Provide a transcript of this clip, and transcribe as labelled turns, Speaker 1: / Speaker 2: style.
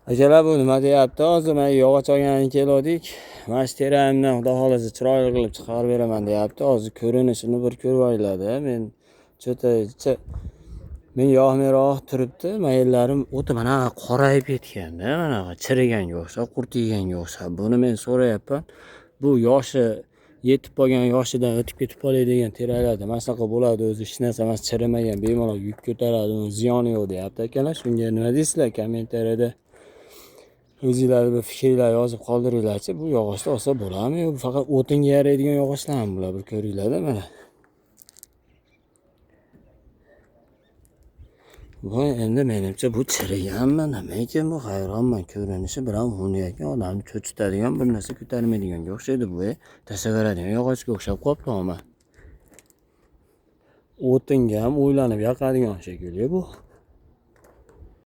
Speaker 1: Akalar bu nima deyapti? Hozir men yog'och olgani keldik. Mana shu teramdan xudo xolasa chiroyli qilib chiqarib beraman deyapti. Hozir ko'rinishini bir ko'rib olinglar-da. Men yoqmayroq turibdi. Mayillarim o'ta mana qorayib ketganda, mana chiriganga o'xshab, qurt yeganga o'xshab. Buni men so'rayapman. Bu yoshi yetib qolgan yoshidan o'tib ketib qolay degan teralarda mana shunaqa bo'ladi o'zi, hech narsa emas, chirimagan, bemalol yuk ko'taradi, uni ziyoni yo'q deyapti akalar. Shunga nima deysizlar kommentariyada? O'zingizlar bir fikringlar yozib qoldiringlarchi. Bu yog'ochni olsa bo'ladimi yo faqat o'tinga yaraydigan yog'ochlarmi bular? Bir ko'ringlar-da mana. Bu endi menimcha bu chiriganmi, nima ekan bu? Hayronman, ko'rinishi bilan uni ekan, odamni cho'chitadigan bir narsa ko'tarmaydiganga o'xshaydi bu. Tashlaveradigan yog'ochga o'xshab qolibdi. O'tinga ham o'ylanib yoqadigan shekilli bu.